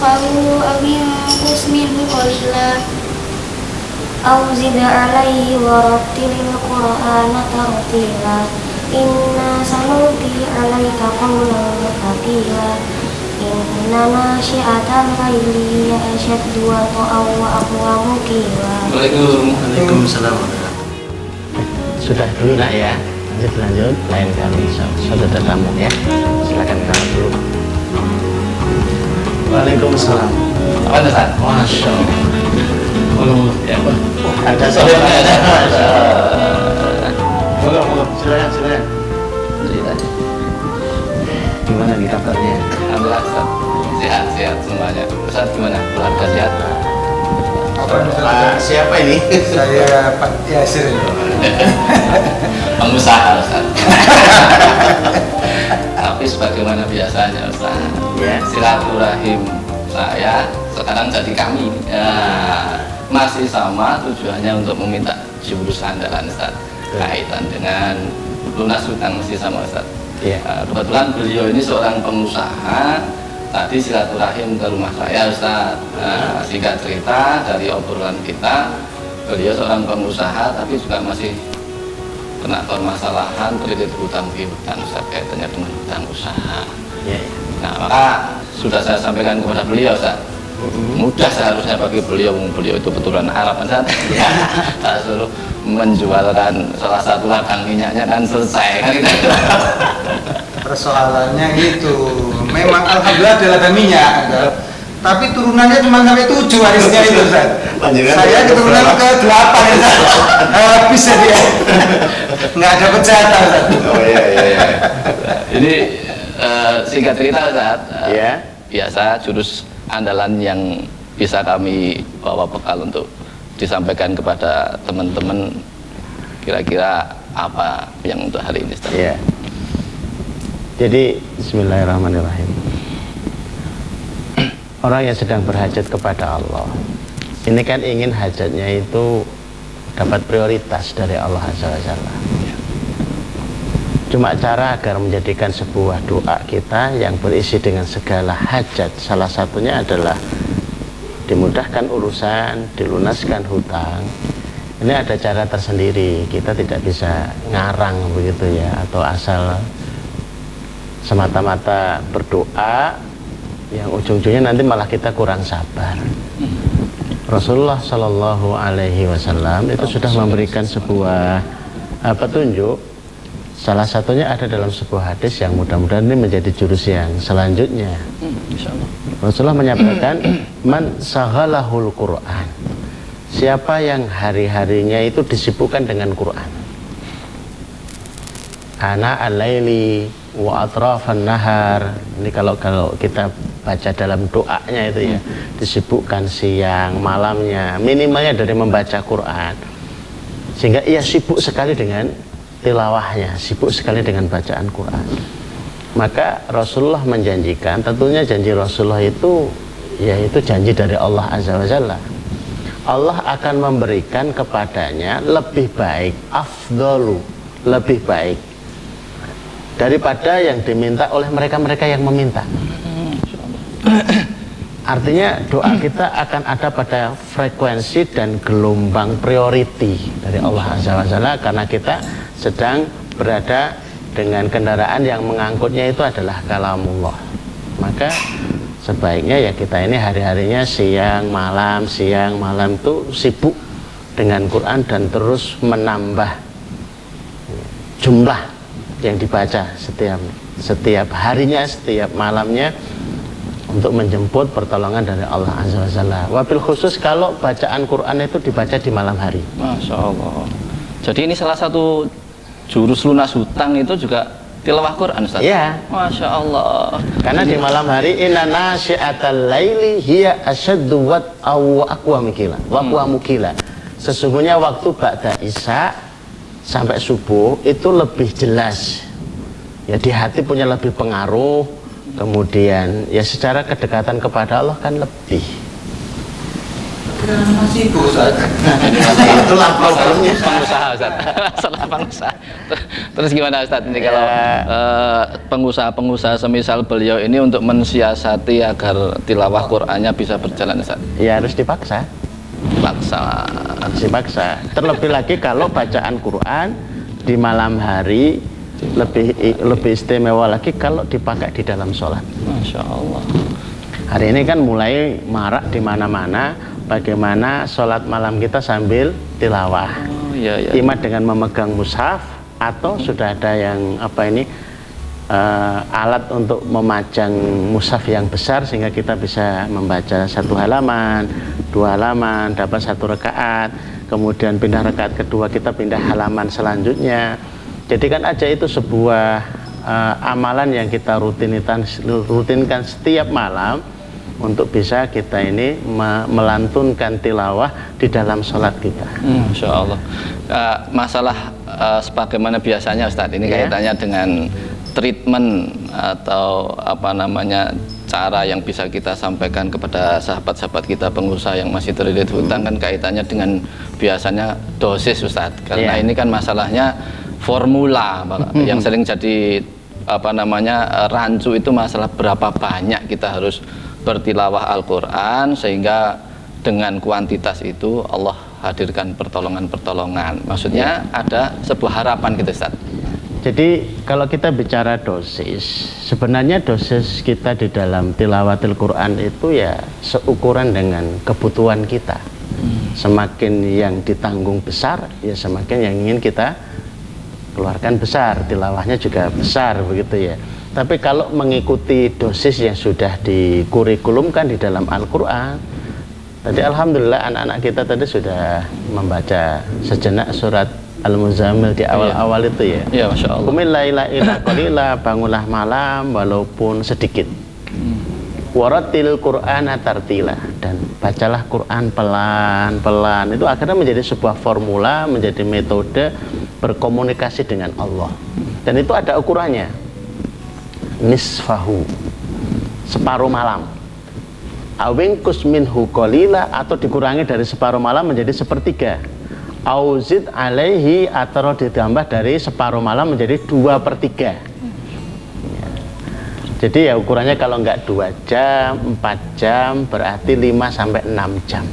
nisfahu aw inqus minhu qalila aw zid 'alaihi wa rattilil qur'ana tartila inna sanulqi 'alaika qawlan thaqila inna nasyi'atal laili ashaddu wata'an wa aqwamu qila. Waalaikumsalam. Sudah dulu nak ya, lanjut lain kali sudah tamu ya, silakan kamu dulu. Waalaikumsalam. Apa Ustaz? Masya Allah. Ya, Ada soalnya ada. Silakan. cerita. Gimana nih kabarnya? Alhamdulillah Ustaz. Sehat semuanya. Ustaz gimana? Keluarga sehat? Pak siapa ini? Saya Pak Yasir. Pengusaha Ustaz. Tapi sebagaimana biasanya Ustaz, Ya. silaturahim saya sekarang jadi kami. Ya, masih sama tujuannya untuk meminta jurus andalan Ustaz, kaitan dengan lunas hutang masih sama Ustaz. Iya. Kebetulan beliau ini seorang pengusaha. Tadi silaturahim ke rumah saya Ustaz. Singkat cerita dari obrolan kita, beliau seorang pengusaha tapi juga masih kena permasalahan kredit hutang piutang Ustaz, kaitannya dengan hutang usaha. Ya. Nah, maka sudah saya sampaikan kepada beliau Ustaz. Mudah seharusnya bagi beliau itu betulan Arab Ustaz. Ya, saya suruh menjualkan salah satu ladang minyaknya dan selesai kan gitu. Persoalannya itu memang alhamdulillah ada ladang minyak, tapi turunannya cuma sampai 7 warisnya itu Ustaz. Saya keturunan ke 8 ya Ustaz. Habis ya dia. Nggak ada pejata Ustaz. Oh iya. Ini singkat cerita Ustaz, Ya. biasa jurus andalan yang bisa kami bawa bekal untuk disampaikan kepada teman-teman, kira-kira apa yang untuk hari ini Ustaz? Ya. Jadi bismillahirrahmanirrahim. Orang yang sedang berhajat kepada Allah, ini kan ingin hajatnya itu dapat prioritas dari Allah Azza wa Jalla. Cuma cara agar menjadikan sebuah doa kita yang berisi dengan segala hajat, salah satunya adalah dimudahkan urusan, dilunaskan hutang. Ini ada cara tersendiri, kita tidak bisa ngarang begitu ya, atau asal semata-mata berdoa yang ujung-ujungnya nanti malah kita kurang sabar. Rasulullah Shallallahu Alaihi Wasallam itu sudah memberikan sebuah petunjuk. Salah satunya ada dalam sebuah hadis yang mudah-mudahan ini menjadi jurus yang selanjutnya. Rasulullah menyampaikan, man saghalahul Quran, siapa yang hari-harinya itu disibukkan dengan Quran, ana al-laili wa atrafan nahar. Ini kalau kita baca dalam doanya itu ya, disibukkan siang malamnya, minimalnya dari membaca Quran, sehingga ia sibuk sekali dengan tilawahnya, sibuk sekali dengan bacaan Quran. Maka Rasulullah menjanjikan, tentunya janji Rasulullah itu yaitu janji dari Allah Azza wa Jalla. Allah akan memberikan kepadanya lebih baik, afdalu, lebih baik daripada yang diminta oleh mereka-mereka yang meminta. Artinya doa kita akan ada pada frekuensi dan gelombang priority dari Allah Azza wa Jalla, karena kita sedang berada dengan kendaraan yang mengangkutnya itu adalah kalamullah. Maka sebaiknya ya kita ini hari-harinya siang malam itu sibuk dengan Quran dan terus menambah jumlah yang dibaca setiap harinya, setiap malamnya, untuk menjemput pertolongan dari Allah Azza wa Jalla. Wabil khusus kalau bacaan Quran itu dibaca di malam hari. Masya Allah. Jadi ini salah satu jurus lunas hutang itu juga tilawah Quran Ustaz? Iya. Masya Allah. Karena di malam hari inna nasyi'atal laili hiya asyaddu wa aqwa mukila. Sesungguhnya waktu ba'da isya sampai subuh itu lebih jelas. Ya di hati punya lebih pengaruh. Kemudian ya secara kedekatan kepada Allah kan lebih. Masih sibuk Ustaz. Itulah problemnya. Pengusaha Ustaz. pengusaha. Terus gimana Ustadz ini kalau pengusaha-pengusaha semisal beliau ini untuk mensiasati agar tilawah Qur'annya bisa berjalan Ustadz? Ya harus dipaksa. Harus dipaksa. Terlebih lagi kalau bacaan Quran di malam hari lebih istimewa lagi kalau dipakai di dalam sholat. Masya Allah. Hari ini kan mulai marak di mana-mana bagaimana sholat malam kita sambil tilawah. Iya. Ima dengan memegang mushaf atau sudah ada yang alat untuk memajang mushaf yang besar sehingga kita bisa membaca 1 halaman, 2 halaman, dapat 1 rakaat. Kemudian pindah rakaat kedua kita pindah halaman selanjutnya. Jadikan aja itu sebuah amalan yang kita rutinkan setiap malam untuk bisa kita ini melantunkan tilawah di dalam sholat kita. Masya Allah. Masalah sebagaimana biasanya Ustadz, ini kaitannya dengan treatment atau cara yang bisa kita sampaikan kepada sahabat-sahabat kita pengusaha yang masih terlilit hutang kan kaitannya dengan biasanya dosis Ustadz. Karena ini kan masalahnya formula yang sering jadi rancu itu masalah berapa banyak kita harus bertilawah Al-Quran sehingga dengan kuantitas itu Allah hadirkan pertolongan-pertolongan. Maksudnya ada sebuah harapan gitu Ustaz. Jadi kalau kita bicara dosis, sebenarnya dosis kita di dalam tilawatil Quran itu ya seukuran dengan kebutuhan kita. Semakin yang ditanggung besar, ya semakin yang ingin kita keluarkan besar, tilawahnya juga besar begitu ya. Tapi kalau mengikuti dosis yang sudah dikurikulumkan di dalam Al-Quran, tadi alhamdulillah anak-anak kita tadi sudah membaca sejenak surat Al-Muzammil di awal-awal itu ya. Iya, Masya Allah. Qumil laila illa qalila, bangunlah malam walaupun sedikit. Waratil Qur'ana tartila, dan bacalah Quran pelan-pelan. Itu akhirnya menjadi sebuah formula, menjadi metode berkomunikasi dengan Allah. Dan itu ada ukurannya. Nisfahu, separuh malam. Awingkus minhu qalila, atau dikurangi dari separuh malam menjadi sepertiga. Auzid alaihi, atau ditambah dari separuh malam menjadi 2/3. Jadi ya ukurannya kalau enggak 2 jam, 4 jam, berarti 5 sampai 6 jam.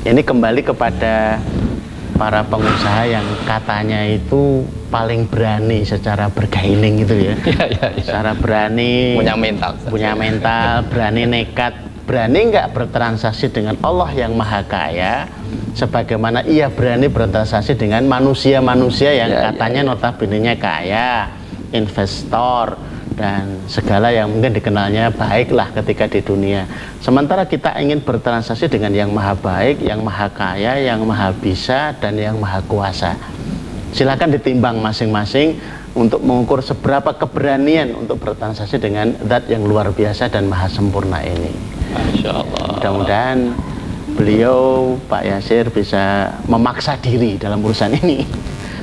Ini kembali kepada para pengusaha yang katanya itu paling berani secara bergaining gitu ya. Secara berani, punya mental, berani nekat, berani enggak bertransaksi dengan Allah yang Maha Kaya, sebagaimana ia berani bertransaksi dengan manusia-manusia yang katanya notabene-nya kaya, investor, dan segala yang mungkin dikenalnya baiklah ketika di dunia. Sementara kita ingin bertransaksi dengan yang maha baik, yang maha kaya, yang maha bisa, dan yang maha kuasa. Silakan ditimbang masing-masing untuk mengukur seberapa keberanian untuk bertransaksi dengan zat yang luar biasa dan maha sempurna ini. Masya Allah. Mudah-mudahan beliau Pak Yasir bisa memaksa diri dalam urusan ini.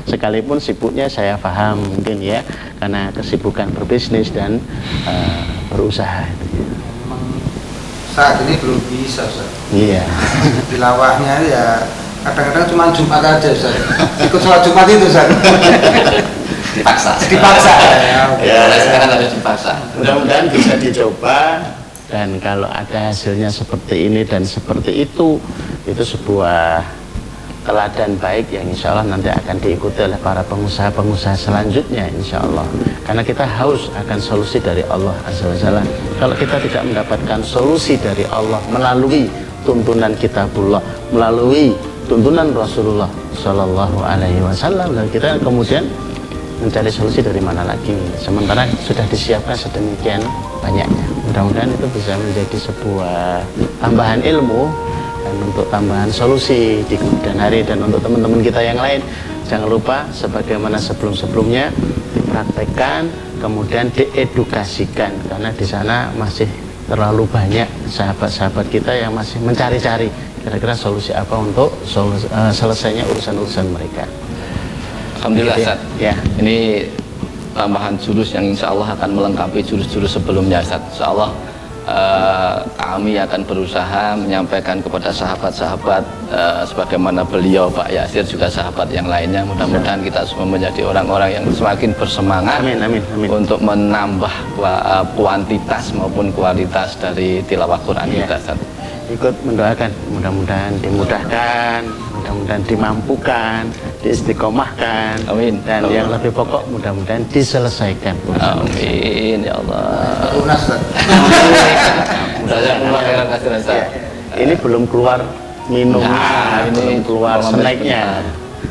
Sekalipun sibuknya saya paham mungkin ya, karena kesibukan berbisnis dan berusaha. Memang saat ini belum bisa Ustaz. Iya. Tilawahnya ya kadang-kadang cuma Jumat aja Ustaz. Ikut sholat Jumat itu Ustaz. Dipaksa. Ya, sekarang harus dipaksa. Mudah-mudahan bisa dicoba, dan kalau ada hasilnya seperti ini dan seperti itu sebuah teladan baik yang insya Allah nanti akan diikuti oleh para pengusaha-pengusaha selanjutnya insya Allah. Karena kita haus akan solusi dari Allah Azza wa Jalla. Kalau kita tidak mendapatkan solusi dari Allah melalui tuntunan kitabullah, melalui tuntunan Rasulullah Shallallahu Alaihi Wasallam, dan kita kemudian mencari solusi dari mana lagi, sementara sudah disiapkan sedemikian banyaknya. Mudah-mudahan itu bisa menjadi sebuah tambahan ilmu dan untuk tambahan solusi di kemudian hari. Dan untuk teman-teman kita yang lain, jangan lupa sebagaimana sebelum-sebelumnya dipraktekkan, kemudian diedukasikan, karena di sana masih terlalu banyak sahabat-sahabat kita yang masih mencari-cari kira-kira solusi apa untuk selesainya urusan-urusan mereka. Alhamdulillah Ustaz. Ya. Ini tambahan jurus yang insya Allah akan melengkapi jurus-jurus sebelumnya Ustaz. Insya Allah kami akan berusaha menyampaikan kepada sahabat-sahabat sebagaimana beliau Pak Yasir juga sahabat yang lainnya, mudah-mudahan kita semua menjadi orang-orang yang semakin bersemangat Amin, amin, amin. untuk menambah kuantitas maupun kualitas dari tilawah Quran kita. Ikut mendoakan, mudah-mudahan dimudahkan, mudah-mudahan dimampukan, diistiqomahkan, Amin. Dan yang lebih pokok mudah-mudahan diselesaikan. Amin ya Allah. Lunas, Ustaz. Jazakumullah khairan katsiran, Ustaz. Ini belum keluar minum, Nah, belum keluar snacknya.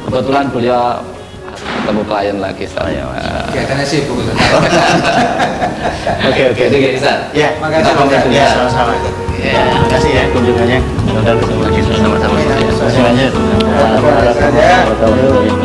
Kebetulan beliau harus ketemu klien lagi, Ustaz. Kelihatannya sibuk, Ustaz. Oke, Itu ya, Ustaz. Ya, Makasih, kita pamit Ustaz. dulu ya, sama-sama. Ya, terima kasih ya kunjungannya. Mudah-mudahan ketemu lagi sama-sama. Terima kasih banyak. Sama-sama.